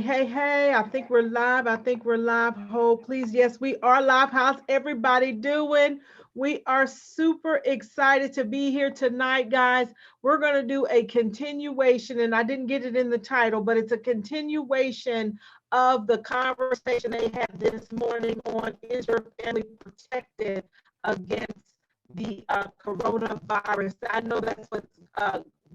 Hey, I think we're live. I think we're live. Hold, please. Yes, we are live. How's everybody doing? We are super excited to be here tonight, guys. We're going to do a continuation, and I didn't get it in the title, but it's a continuation of the conversation they had this morning on Is Your Family Protected Against the coronavirus? I know that's what's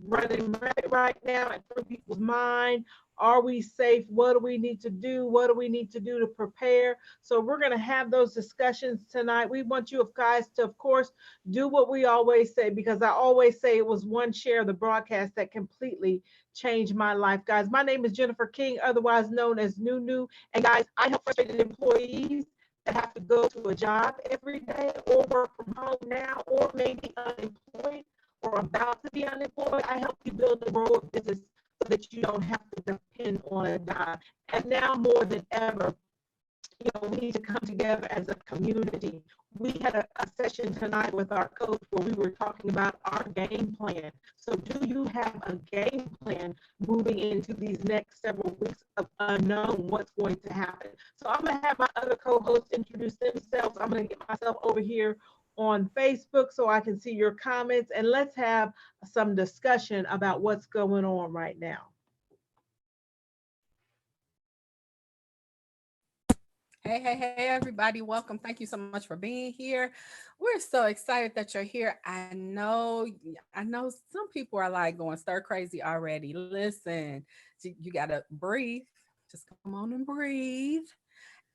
running right now in people's mind. Are we safe? What do we need to do? What do we need to do to prepare? So we're going to have those discussions tonight. We want you guys to, of course, do what we always say, because I always say it was one share of the broadcast that completely changed my life, guys. My name is Jennifer King, otherwise known as Nunu. And guys, I help frustrated employees that have to go to a job every day or work from home now, or maybe unemployed or about to be unemployed. I help you build a grow business so that you don't have to depend on a dime. And now more than ever, we need to come together as a community. We had a session tonight with our coach where we were talking about our game plan. So do you have a game plan moving into these next several weeks of unknown what's going to happen? So I'm going to have my other co-hosts introduce themselves. I'm going to get myself over here on Facebook so I can see your comments, and let's have some discussion about what's going on right now. Hey, everybody. Welcome. Thank you so much for being here. We're so excited that you're here. I know some people are like going stir crazy already. Listen, you got to breathe. Just come on and breathe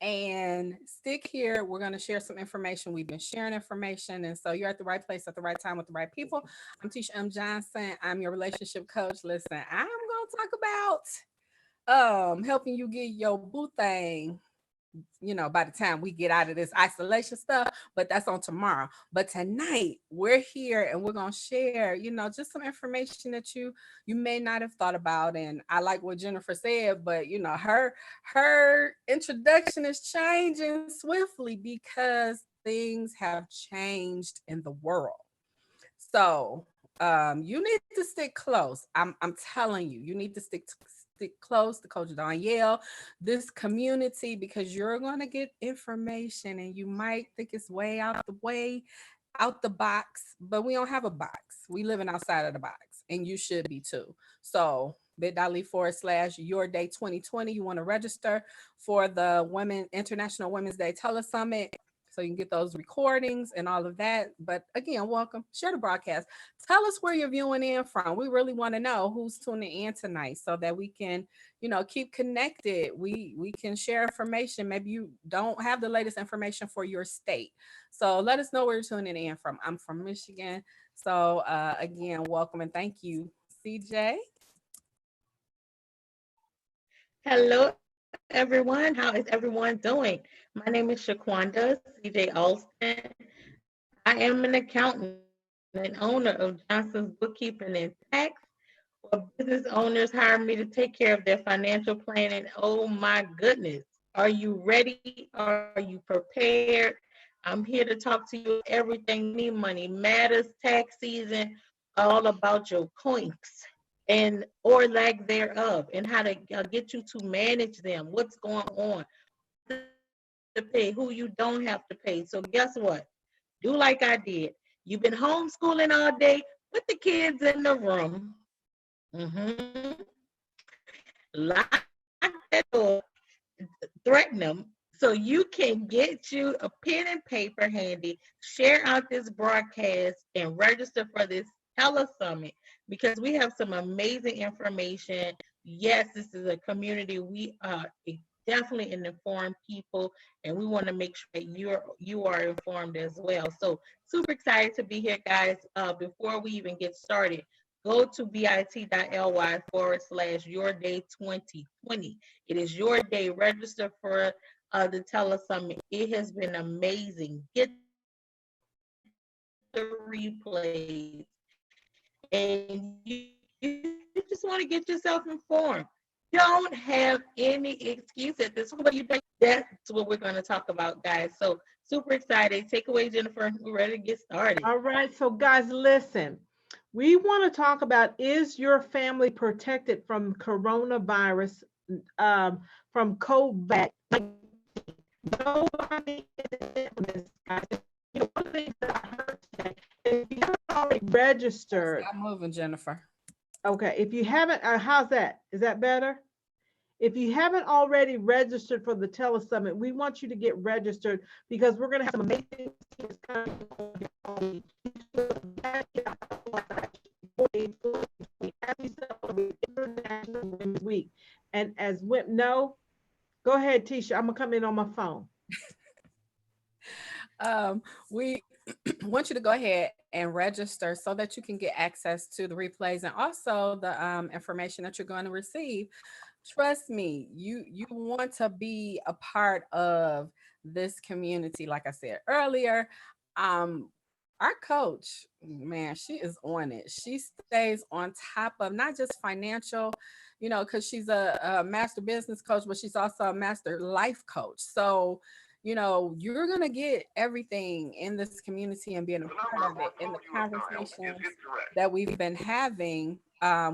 and stick here. We're going to share some information. We've been sharing information. And so you're at the right place at the right time with the right people. I'm Tisha M. Johnson. I'm your relationship coach. Listen, I'm going to talk about helping you get your boo thing, by the time we get out of this isolation stuff, but that's on tomorrow. But tonight we're here and we're going to share, just some information that you may not have thought about. And I like what Jennifer said, but her introduction is changing swiftly because things have changed in the world. So you need to stick close. I'm telling you, you need to stick close to Coach Danielle, this community, because you're gonna get information and you might think it's out the box, but we don't have a box. We living outside of the box, and you should be too. So bit.ly/, your day 2020. You want to register for the Women International Women's Day Telesummit so you can get those recordings and all of that. But again, welcome. Share the broadcast. Tell us where you're viewing in from. We really want to know who's tuning in tonight so that we can, keep connected. We can share information. Maybe you don't have the latest information for your state. So let us know where you're tuning in from. I'm from Michigan. So again, welcome and thank you, CJ. Hello, everyone. How is everyone doing? My name is Shaquanda CJ Alston. I am an accountant and owner of Johnson's Bookkeeping and Tax, where business owners hire me to take care of their financial planning. Oh my goodness. Are you ready? Are you prepared? I'm here to talk to you everything money matters, tax season, all about your coins and or lack thereof, and how to get you to manage them, what's going on, to pay, who you don't have to pay. So guess what? Do like I did. You've been homeschooling all day, put the kids in the room, hmm lock that door, threaten them, so you can get you a pen and paper handy, share out this broadcast, and register for this telesummit, because we have some amazing information. Yes, this is a community. We are definitely an informed people, and we want to make sure that you are informed as well. So super excited to be here, guys. Before we even get started, go to bit.ly/, your day 2020. It is your day. Register for the telesummit. It has been amazing. Get the replays, and you just want to get yourself informed. Don't have any excuse at this point. What are you doing? That's what we're going to talk about, guys. So super excited. Take away, Jennifer. We're ready to get started. All right, so guys, listen. We want to talk about, is your family protected from coronavirus from COVID. Nobody is on this, guys. You know, one of the things that I heard today, if you haven't already registered, Stop moving, Jennifer. okay, if you haven't, how's that? Is that better? If you haven't already registered for the Telesummit, we want you to get registered because we're going to have some amazing things coming as we celebrate International Women's Week. And as no, go ahead, Tisha. I'm gonna come in on my phone. We want you to go ahead and register so that you can get access to the replays and also the information that you're going to receive. Trust me, you want to be a part of this community. Like I said earlier, our coach, man, she is on it. She stays on top of not just financial, because she's a master business coach, but she's also a master life coach. So you're going to get everything in this community and being a part of it in the conversations that we've been having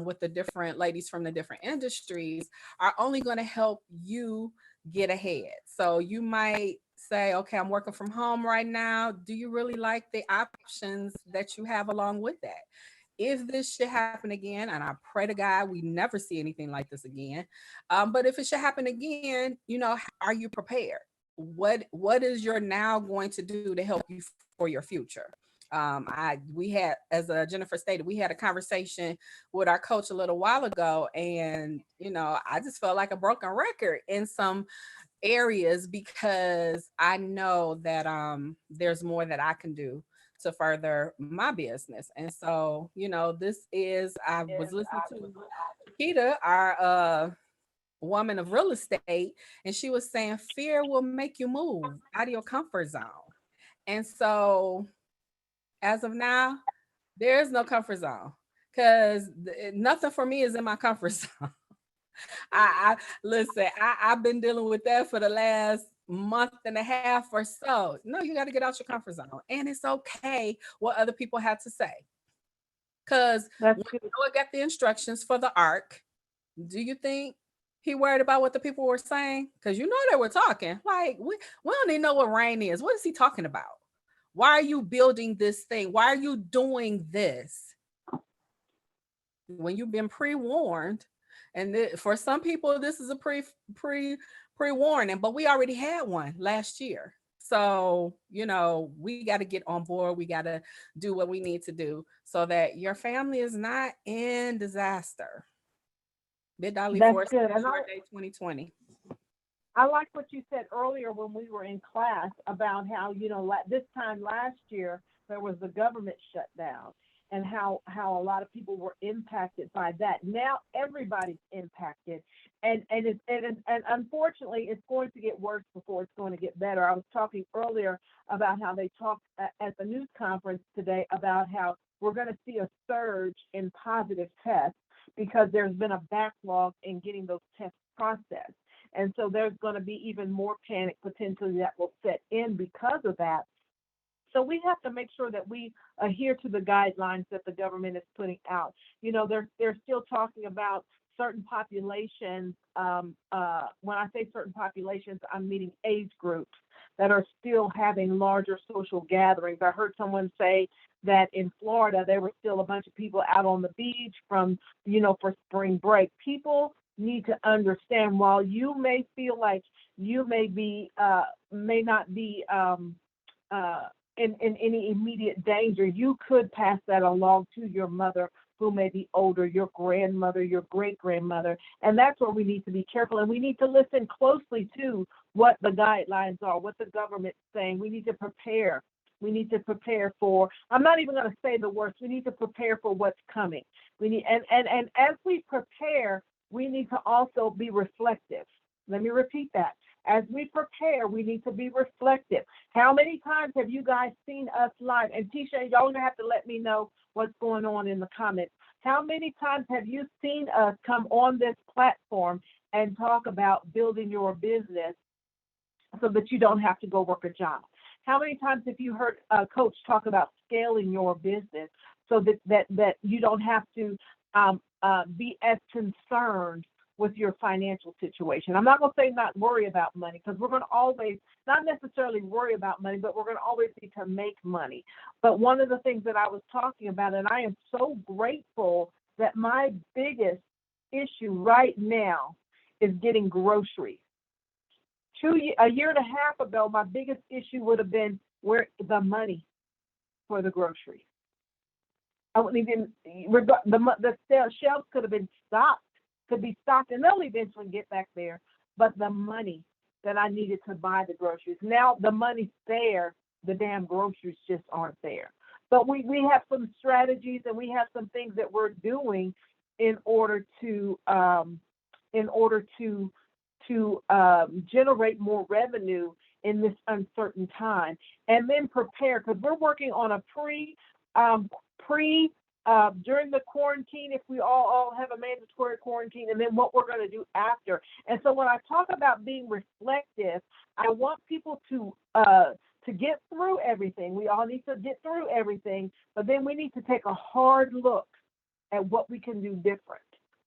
with the different ladies from the different industries are only going to help you get ahead. So you might say, okay, I'm working from home right now. Do you really like the options that you have along with that? If this should happen again, and I pray to God we never see anything like this again, but if it should happen again, are you prepared? What is your now going to do to help you for your future? We had, as Jennifer stated, we had a conversation with our coach a little while ago, and I just felt like a broken record in some areas because I know that there's more that I can do to further my business. And so, I was listening to Kita, our woman of real estate, and she was saying fear will make you move out of your comfort zone. And so as of now, there is no comfort zone because nothing for me is in my comfort zone. I listen, I've been dealing with that for the last month and a half or so. No, you got to get out your comfort zone. And it's okay what other people have to say. Because when Noah got the instructions for the ark, do you think he worried about what the people were saying? Because they were talking. Like, we don't even know what rain is. What is he talking about? Why are you building this thing? Why are you doing this? When you've been pre-warned, and for some people, this is a pre-warning, but we already had one last year. So, we got to get on board. We got to do what we need to do so that your family is not in disaster. That's good. And Day 2020. I like what you said earlier when we were in class about how, this time last year, there was the government shutdown and how a lot of people were impacted by that. Now everybody's impacted. And unfortunately, it's going to get worse before it's going to get better. I was talking earlier about how they talked at the news conference today about how we're going to see a surge in positive tests because there's been a backlog in getting those tests processed. And so there's going to be even more panic potentially that will set in because of that. So we have to make sure that we adhere to the guidelines that the government is putting out. They're still talking about certain populations. When I say certain populations, I'm meaning age groups that are still having larger social gatherings. I heard someone say that in Florida, there were still a bunch of people out on the beach from, for spring break. People need to understand, while you may feel like you may not be in any immediate danger, you could pass that along to your mother who may be older, your grandmother, your great-grandmother. And that's where we need to be careful. And we need to listen closely to what the guidelines are, what the government's saying. We need to prepare. We need to prepare for, I'm not even going to say the worst, we need to prepare for what's coming. And as we prepare, we need to also be reflective. Let me repeat that. As we prepare, we need to be reflective. How many times have you guys seen us live? And Tisha, y'all gonna have to let me know what's going on in the comments. How many times have you seen us come on this platform and talk about building your business so that you don't have to go work a job? How many times have you heard a coach talk about scaling your business so that you don't have to be as concerned with your financial situation. I'm not going to say not worry about money, because we're going to always, not necessarily worry about money, but we're going to always need to make money. But one of the things that I was talking about, and I am so grateful that my biggest issue right now is getting groceries. A year and a half ago, my biggest issue would have been where the money for the groceries. I wouldn't even, the shelves could have been stocked, and they'll eventually get back there. But the money that I needed to buy the groceries, now the money's there, the damn groceries just aren't there. But we have some strategies, and we have some things that we're doing in order to generate more revenue in this uncertain time, and then prepare, because we're working on a during the quarantine, if we all have a mandatory quarantine, and then what we're going to do after. And so when I talk about being reflective, I want people to get through everything. We all need to get through everything, but then we need to take a hard look at what we can do different.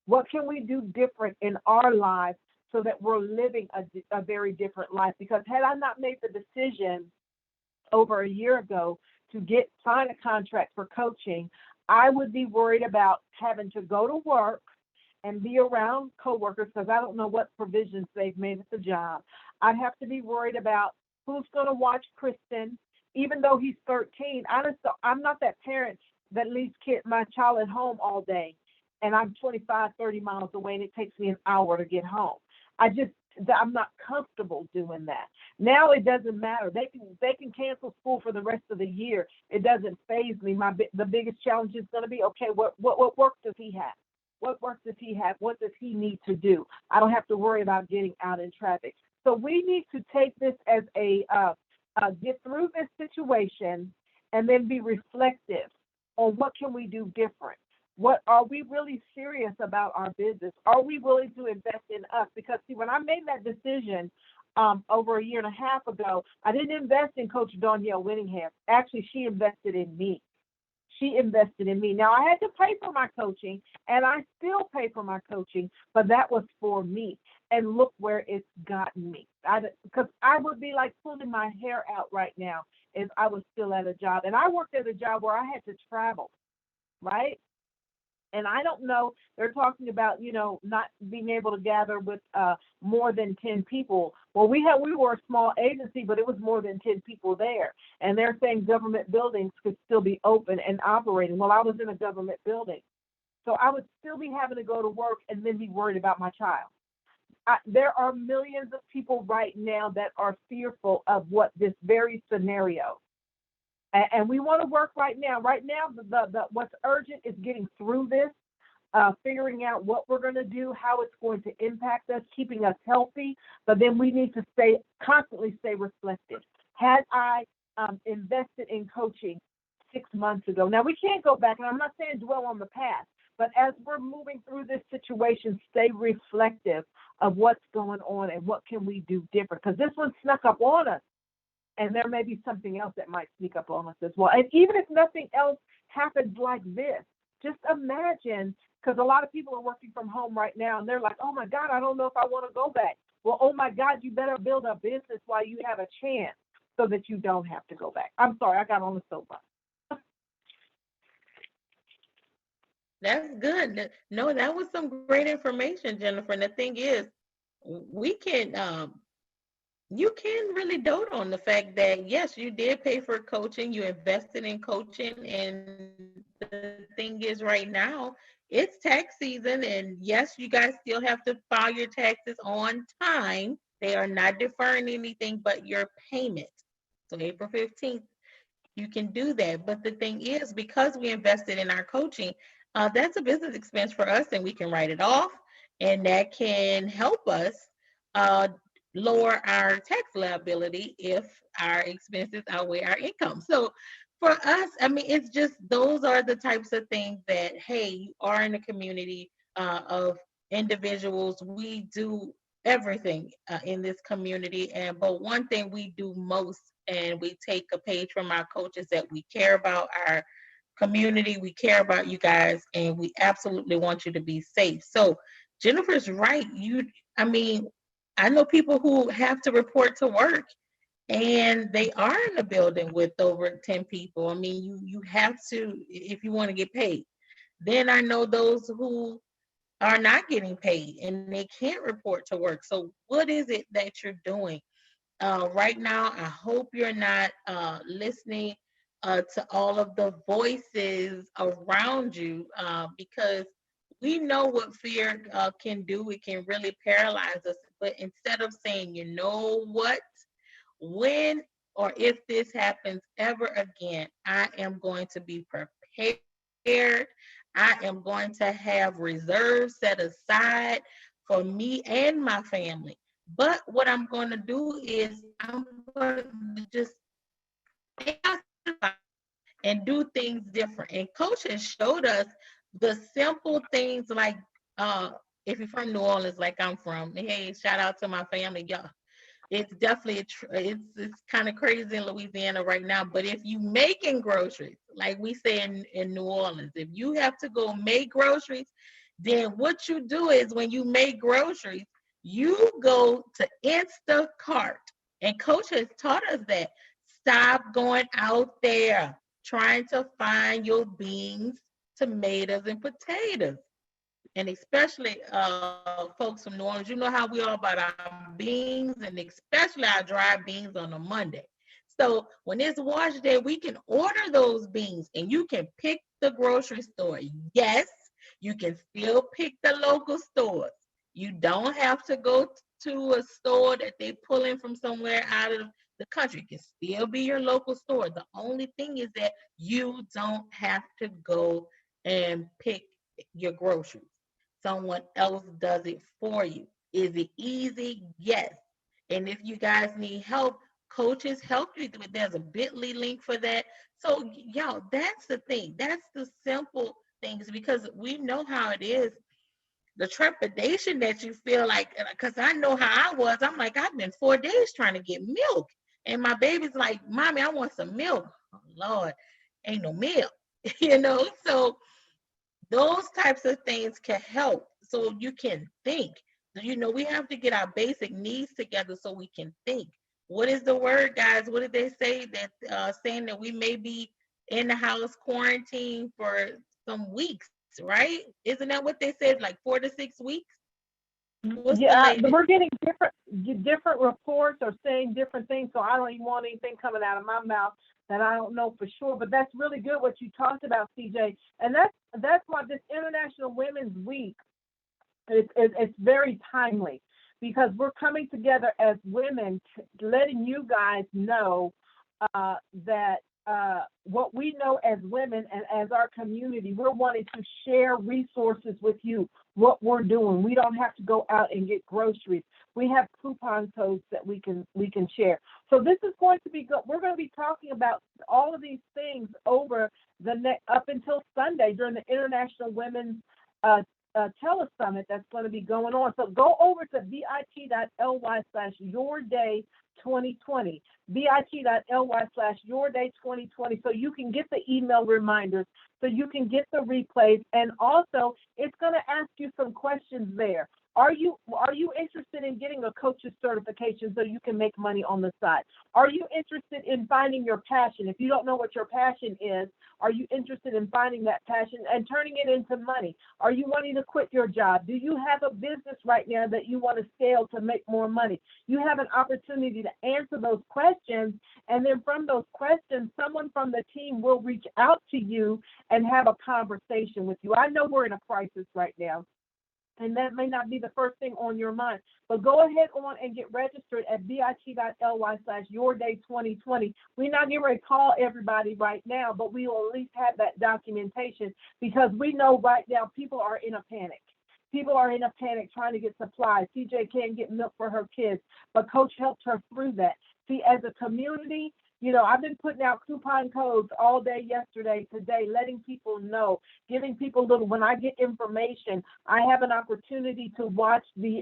What can we do different in our lives so that we're living a very different life? Because had I not made the decision over a year ago to sign a contract for coaching, I would be worried about having to go to work and be around coworkers, because I don't know what provisions they've made at the job. I'd have to be worried about who's going to watch Kristen, even though he's 13. I'm not that parent that leaves my child at home all day, and I'm 25, 30 miles away, and it takes me an hour to get home. I'm not comfortable doing that. Now it doesn't matter. They can cancel school for the rest of the year. It doesn't faze me. The biggest challenge is going to be, okay, what work does he have? What work does he have? What does he need to do? I don't have to worry about getting out in traffic. So we need to take this as get through this situation, and then be reflective on what can we do different. What are we really serious about our business? Are we willing to invest in us? Because see, when I made that decision over a year and a half ago, I didn't invest in Coach Danielle Winningham. Actually, she invested in me. Now, I had to pay for my coaching, and I still pay for my coaching, but that was for me. And look where it's gotten me. Because I would be like pulling my hair out right now if I was still at a job. And I worked at a job where I had to travel, right? And I don't know, they're talking about, not being able to gather with more than 10 people. Well, we were a small agency, but it was more than 10 people there. And they're saying government buildings could still be open and operating. Well, I was in a government building. So I would still be having to go to work and then be worried about my child. There are millions of people right now that are fearful of what this very scenario. And we want to work right now. Right now, what's urgent is getting through this, figuring out what we're going to do, how it's going to impact us, keeping us healthy. But then we need to constantly stay reflective. Had I invested in coaching 6 months ago? Now, we can't go back, and I'm not saying dwell on the past, but as we're moving through this situation, stay reflective of what's going on and what can we do different. Because this one snuck up on us. And there may be something else that might sneak up on us as well. And even if nothing else happens like this, just imagine, because a lot of people are working from home right now, and they're like, oh my God, I don't know if I want to go back. Well, oh my God, you better build a business while you have a chance so that you don't have to go back. I'm sorry, I got on the soapbox. That's good. No, that was some great information, Jennifer. And the thing is, you can really dote on the fact that, yes, you did pay for coaching, you invested in coaching, and the thing is right now, it's tax season, and yes, you guys still have to file your taxes on time. They are not deferring anything but your payment. So April 15th, you can do that. But the thing is, because we invested in our coaching, that's a business expense for us, and we can write it off, and that can help us lower our tax liability if our expenses outweigh our income. So for us, I mean, it's just, those are the types of things that, hey, you are in a community of individuals. We do everything in this community. But one thing we do most, and we take a page from our coaches, that we care about our community, we care about you guys, and we absolutely want you to be safe. So Jennifer's right. I mean, I know people who have to report to work and they are in a building with over 10 people. I mean, you have to if you want to get paid. Then I know those who are not getting paid and they can't report to work. So what is it that you're doing? Right now, I hope you're not listening to all of the voices around you because we know what fear can do. It can really paralyze us. But instead of saying, you know what, when or if this happens ever again, I am going to be prepared. I am going to have reserves set aside for me and my family. But what I'm going to do is I'm going to just and do things different. And Coach has showed us the simple things like if you're from New Orleans, like I'm from, hey, shout out to my family, y'all. It's definitely it's kind of crazy in Louisiana right now. But if you making groceries, like we say in New Orleans, if you have to go make groceries, then what you do is when you make groceries, you go to Instacart. And Coach has taught us that. Stop going out there trying to find your beans, tomatoes, and potatoes. And especially folks from New Orleans, you know how we are about our beans and especially our dry beans on a Monday. So when it's wash day, we can order those beans and you can pick the grocery store. Yes, you can still pick the local stores. You don't have to go to a store that they pull in from somewhere out of the country. It can still be your local store. The only thing is that you don't have to go and pick your groceries. Someone else does it for you. Is it easy? Yes. And if you guys need help, coaches help you. There's a Bitly link for that. So, y'all, that's the thing. That's the simple things because we know how it is. The trepidation that you feel like, because I know how I was. I'm like, I've been 4 days trying to get milk. And my baby's like, Mommy, I want some milk. Oh, Lord, ain't no milk. So those types of things can help so you can think. We have to get our basic needs together so we can think. What is the word, guys? What did they say? That saying that we may be in the house quarantine for some weeks, right? Isn't that what they said? Like 4 to 6 weeks? What's the Yeah, latest? we're getting different reports or saying different things, so I don't even want anything coming out of my mouth that I don't know for sure. But that's really good what you talked about, CJ, and that's why this International Women's Week it's very timely because we're coming together as women, letting you guys know that what we know as women and as our community, we're wanting to share resources with you, what we're doing. We don't have to go out and get groceries. We have coupon codes that we can share. So this is going to be good. We're going to be talking about all of these things over the next up until Sunday during the International Women's telesummit that's going to be going on. So go over to bit.ly/yourday2020, bit.ly/yourday2020, so you can get the email reminders, so you can get the replays, and also it's going to ask you some questions there. Are you interested in getting a coach's certification so you can make money on the side? Are you interested in finding your passion? If you don't know what your passion is, are you interested in finding that passion and turning it into money? Are you wanting to quit your job? Do you have a business right now that you want to scale to make more money? You have an opportunity to answer those questions, and then from those questions, someone from the team will reach out to you and have a conversation with you. I know we're in a crisis right now, and that may not be the first thing on your mind, but go ahead on and get registered at bit.ly/yourday2020. We're not going to call everybody right now, but we will at least have that documentation because we know right now people are in a panic. People are in a panic trying to get supplies. CJ can't get milk for her kids, but Coach helped her through that. See, as a community, I've been putting out coupon codes all day yesterday, today, letting people know, giving people when I get information, I have an opportunity to watch the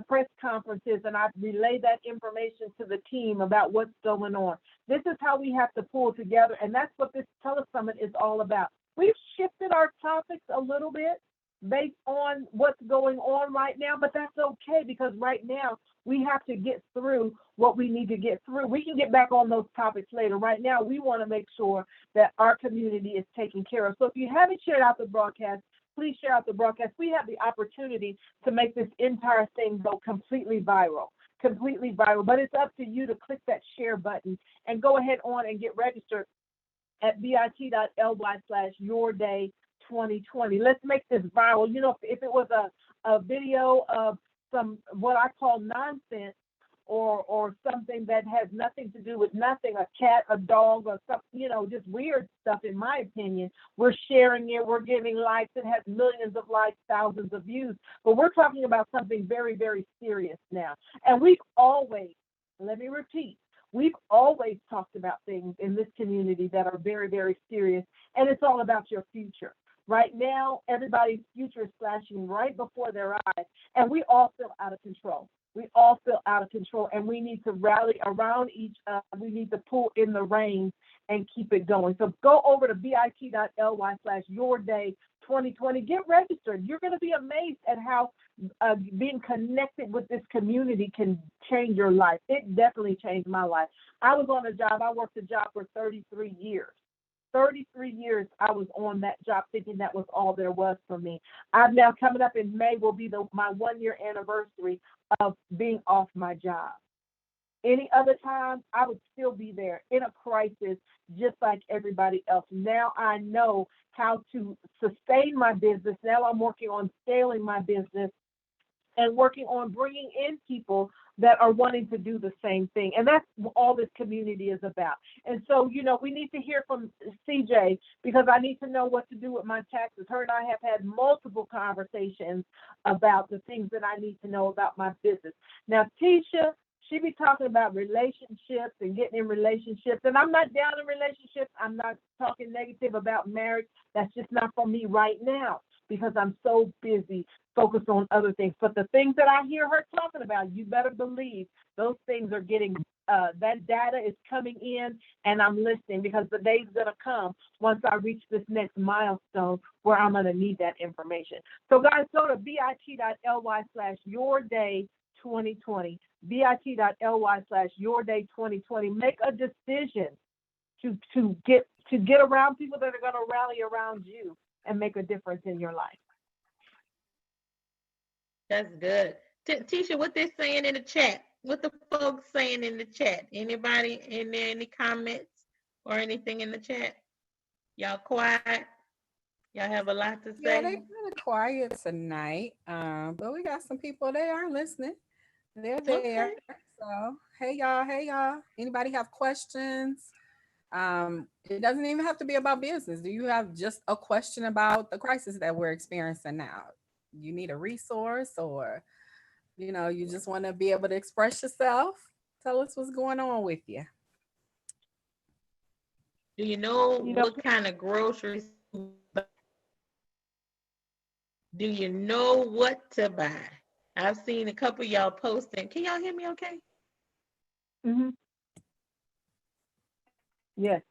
press conferences, and I relay that information to the team about what's going on. This is how we have to pull together, and that's what this telesummit is all about. We've shifted our topics a little bit based on what's going on right now, but that's okay because right now we have to get through what we need to get through. We can get back on those topics later. Right now, we want to make sure that our community is taken care of. So if you haven't shared out the broadcast, please share out the broadcast. We have the opportunity to make this entire thing go completely viral. But it's up to you to click that share button and go ahead on and get registered at bit.ly/yourday2020. Let's make this viral. You know, if it was a video of some what I call nonsense or something that has nothing to do with nothing, a cat, a dog, or something, you know, just weird stuff, in my opinion, we're sharing it, we're giving likes, it has millions of likes, thousands of views. But we're talking about something very, very serious now. And we've always, let me repeat, we've always talked about things in this community that are very, very serious, and it's all about your future. Right now, everybody's future is flashing right before their eyes, and we all feel out of control. We all feel out of control, and we need to rally around each other. We need to pull in the reins and keep it going. So go over to bit.ly/yourday2020. Get registered. You're going to be amazed at how being connected with this community can change your life. It definitely changed my life. I was on a job. I worked a job for 33 years. 33 years I was on that job thinking that was all there was for me. I've now, coming up in May, will be my 1-year anniversary of being off my job. Any other time, I would still be there in a crisis just like everybody else. Now I know how to sustain my business. Now I'm working on scaling my business and working on bringing in people that are wanting to do the same thing. And that's all this community is about. And so, you know, we need to hear from CJ because I need to know what to do with my taxes. Her and I have had multiple conversations about the things that I need to know about my business. Now, Tisha, she be talking about relationships and getting in relationships. And I'm not down in relationships. I'm not talking negative about marriage. That's just not for me right now because I'm so busy focused on other things. But the things that I hear her talking about, you better believe those things are getting, that data is coming in, and I'm listening because the day's going to come once I reach this next milestone where I'm going to need that information. So guys, go to bit.ly/yourday2020, bit.ly/yourday2020. Make a decision to get around people that are going to rally around you and make a difference in your life. That's good. Tisha, what they're saying in the chat? What the folks saying in the chat? Anybody in there, any comments or anything in the chat? Y'all quiet? Y'all have a lot to say? Yeah, they kind of quiet tonight, but we got some people, they are listening. They're there. Okay. So, hey y'all. Anybody have questions? It doesn't even have to be about business. Do you have just a question about the crisis that we're experiencing now? You need a resource, or you just want to be able to express yourself? Tell us what's going on with you. Do you know what kind of groceries? Do you know what to buy? I've seen a couple of y'all posting. Can y'all hear me okay? Mm-hmm. Yes.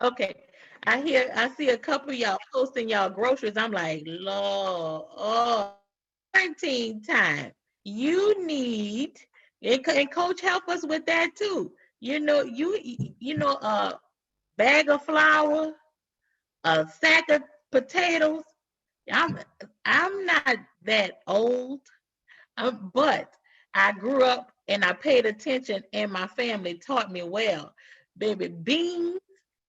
Okay. I see a couple of y'all posting y'all groceries. I'm like, Lord, quarantine time. You need, and Coach help us with that too. A bag of flour, a sack of potatoes. I'm not that old, but I grew up and I paid attention, and my family taught me well. Baby, beans,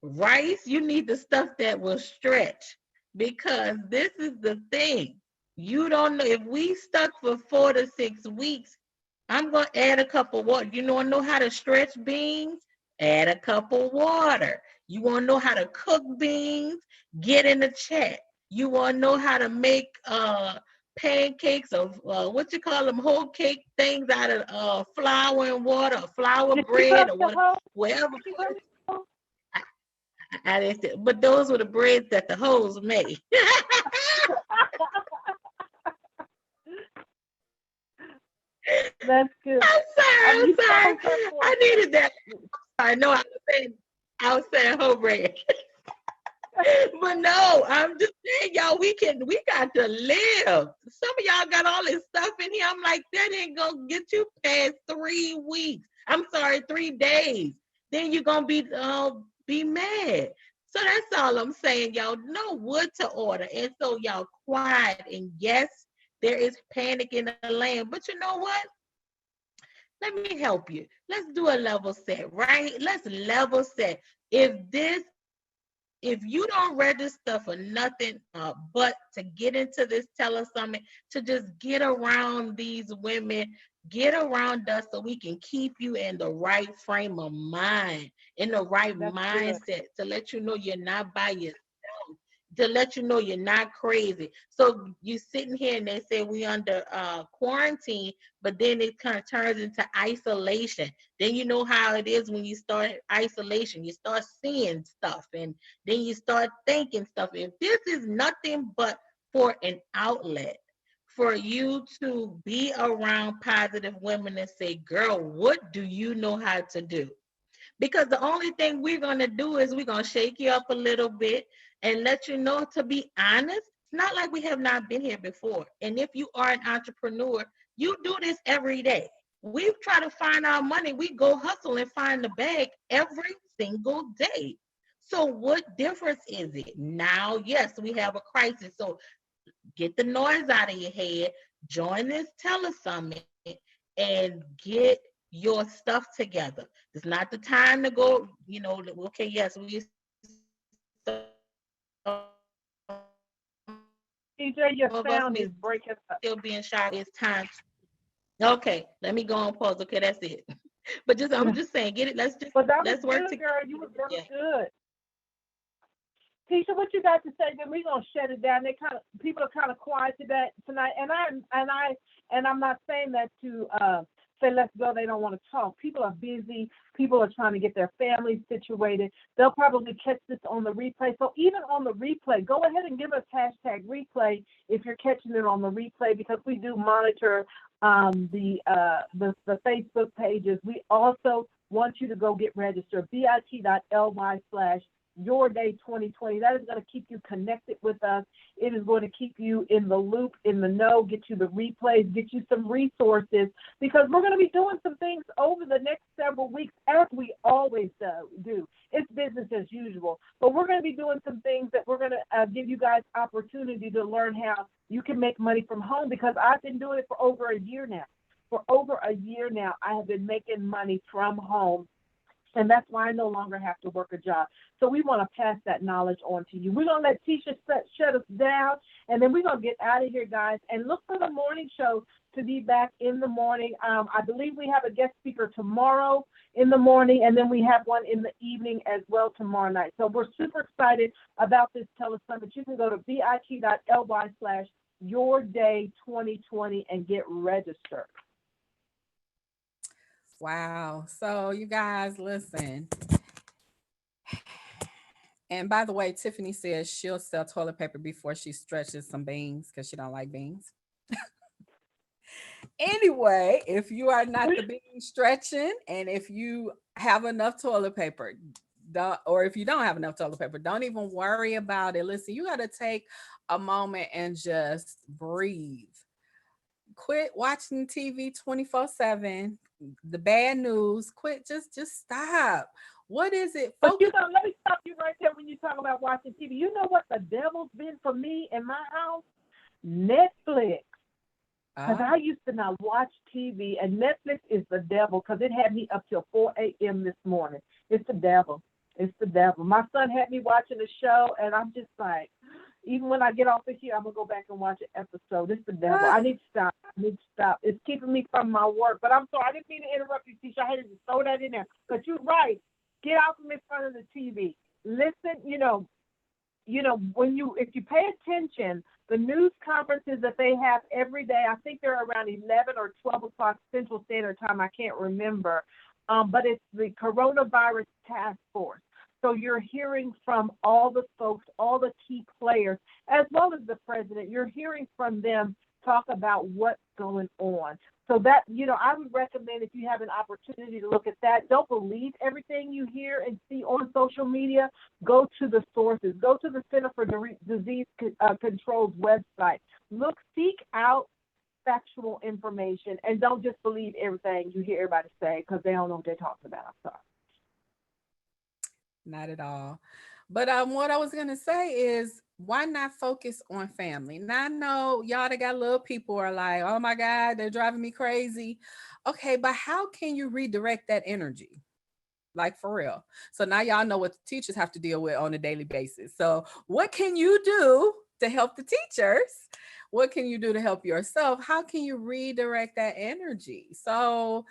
rice, you need the stuff that will stretch, because this is the thing. You don't know if we stuck for 4 to 6 weeks. I'm going to add a cup of water. You want to know how to stretch beans? Add a cup of water. You want to know how to cook beans? Get in the chat. You want to know how to make pancakes of what you call them, whole cake things out of flour and water, flour bread, or whatever. I didn't, but those were the breads that the hoes made. That's good. I'm sorry. I needed that. I know I was saying whole bread. But no, I'm just saying, y'all, we got to live. Some of y'all got all this stuff in here. I'm like, that ain't gonna get you past 3 weeks. I'm sorry, 3 days. Then you're gonna be mad. So that's all I'm saying, y'all. Know what to order. And so y'all quiet. And yes, there is panic in the land. But you know what? Let me help you. Let's do a level set, right? Let's level set. If you don't register for nothing but to get into this telesummit, to just get around these women, get around us so we can keep you in the right frame of mind, in the right mindset, to let you know you're not by yourself, to let you know you're not crazy. So you sitting here and they say we under quarantine, but then it kind of turns into isolation. Then you know how it is when you start isolation. You start seeing stuff and then you start thinking stuff. If this is nothing but for an outlet for you to be around positive women and say, girl, what do you know how to do? Because the only thing we're going to do is we're going to shake you up a little bit and let you know, to be honest, it's not like we have not been here before. And if you are an entrepreneur, you do this every day. We try to find our money. We go hustle and find the bag every single day. So what difference is it? Now, yes, we have a crisis. So get the noise out of your head, join this telesummit, and get your stuff together. It's not the time to go, okay, yes, we TJ, your sound is breaking up. Still being shy. It's time. Okay, let me go on pause. Okay, that's it. But I'm just saying, get it. Let's work together. Girl, you was working good. Tisha, what you got to say? Then we're gonna shut it down. People are kind of quiet tonight, and I'm not saying that to say let's go. They don't want to talk. People are busy. People are trying to get their families situated. They'll probably catch this on the replay. So even on the replay, go ahead and give us hashtag replay if you're catching it on the replay, because we do monitor the Facebook pages. We also want you to go get registered. bit.ly/Your Day 2020. That is going to keep you connected with us. It is going to keep you in the loop, in the know, get you the replays, get you some resources, because we're going to be doing some things over the next several weeks, as we always do. It's business as usual, but we're going to be doing some things that we're going to give you guys opportunity to learn how you can make money from home, because I've been doing it for over a year now. For over a year now, I have been making money from home. And that's why I no longer have to work a job. So we want to pass that knowledge on to you. We're going to let Tisha shut us down, and then we're going to get out of here, guys. And look for the morning show to be back in the morning. I believe we have a guest speaker tomorrow in the morning, and then we have one in the evening as well tomorrow night. So we're super excited about this telesummit. You can go to bit.ly/Your Day 2020 and get registered. Wow. So you guys, listen. And by the way, Tiffany says she'll sell toilet paper before she stretches some beans because she don't like beans. Anyway, if you are not the bean stretching, and if you have enough toilet paper, or if you don't have enough toilet paper, don't even worry about it. Listen, you got to take a moment and just breathe. Quit watching TV 24/7. The bad news. Quit. Just stop. What is it? But let me stop you right there when you talk about watching TV. You know what the devil's been for me in my house? Netflix. Because I used to not watch TV, and Netflix is the devil, because it had me up till 4 a.m. this morning. It's the devil. It's the devil. My son had me watching the show, and I'm just like, even when I get off of here, I'm going to go back and watch an episode. It's the devil. I need to stop. It's keeping me from my work. But I'm sorry. I didn't mean to interrupt you, Tisha. I had to just throw that in there. But you're right. Get out from in front of the TV. Listen, if you pay attention, the news conferences that they have every day, I think they're around 11 or 12 o'clock Central Standard Time. I can't remember. But it's the Coronavirus Task Force. So you're hearing from all the folks, all the key players, as well as the president. You're hearing from them talk about what's going on. So that, I would recommend, if you have an opportunity to look at that, don't believe everything you hear and see on social media. Go to the sources. Go to the Center for Disease Control's website. Seek out factual information, and don't just believe everything you hear everybody say, because they don't know what they're talking about. I'm sorry. Not at all. But what I was gonna say is, why not focus on family? Now I know y'all that got little people are like, oh my God, they're driving me crazy. Okay, but how can you redirect that energy? Like, for real. So now y'all know what the teachers have to deal with on a daily basis. So what can you do to help the teachers? What can you do to help yourself? How can you redirect that energy? So,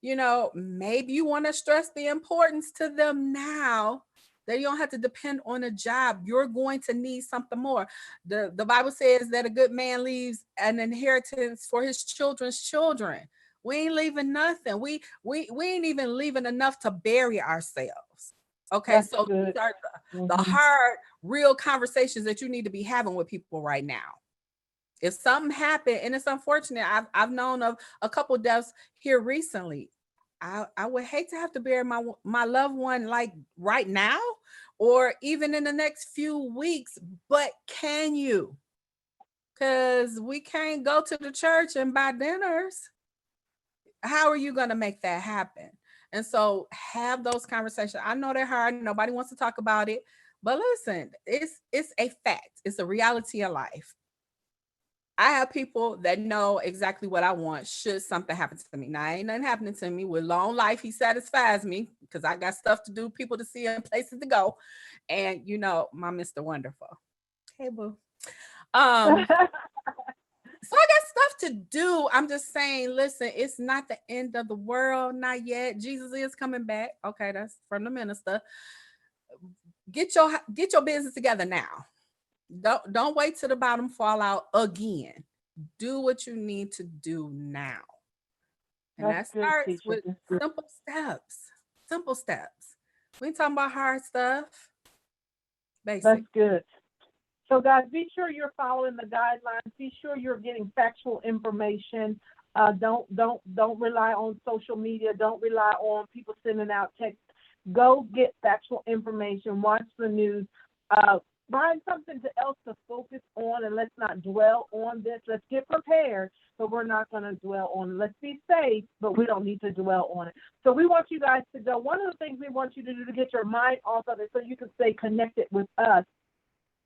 maybe you want to stress the importance to them now that you don't have to depend on a job. You're going to need something more. The Bible says that a good man leaves an inheritance for his children's children. We ain't leaving nothing. We ain't even leaving enough to bury ourselves. Okay, That's so good. these are the hard, real conversations that you need to be having with people right now. If something happened, and it's unfortunate, I've known of a couple deaths here recently. I would hate to have to bury my loved one like right now, or even in the next few weeks. But can you? Because we can't go to the church and buy dinners. How are you going to make that happen? And so have those conversations. I know they're hard. Nobody wants to talk about it. But listen, it's a fact. It's a reality of life. I have people that know exactly what I want should something happen to me. Now, ain't nothing happening to me. With long life, he satisfies me because I got stuff to do, people to see, and places to go. And my Mr. Wonderful. Hey, boo. So I got stuff to do. I'm just saying, listen, it's not the end of the world, not yet. Jesus is coming back. Okay, that's from the minister. Get your business together now. Don't wait till the bottom fall out again. Do what you need to do now. And that starts with simple steps. Simple steps. We ain't talking about hard stuff. Basic. That's good. So guys, be sure you're following the guidelines. Be sure you're getting factual information. Don't rely on social media. Don't rely on people sending out texts. Go get factual information. Watch the news. Find something else to focus on, and let's not dwell on this. Let's get prepared, but we're not going to dwell on it. Let's be safe, but we don't need to dwell on it. So we want you guys to go. One of the things we want you to do to get your mind off of it so you can stay connected with us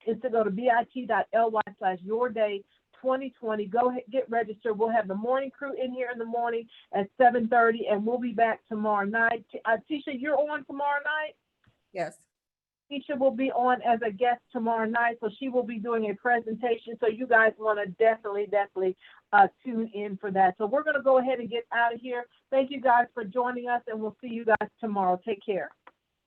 is to go to bit.ly/yourday2020. Go ahead, get registered. We'll have the morning crew in here in the morning at 7:30, and we'll be back tomorrow night. Tisha, you're on tomorrow night? Yes. Tisha will be on as a guest tomorrow night, so she will be doing a presentation. So you guys want to definitely tune in for that. So we're going to go ahead and get out of here. Thank you guys for joining us, and we'll see you guys tomorrow. Take care.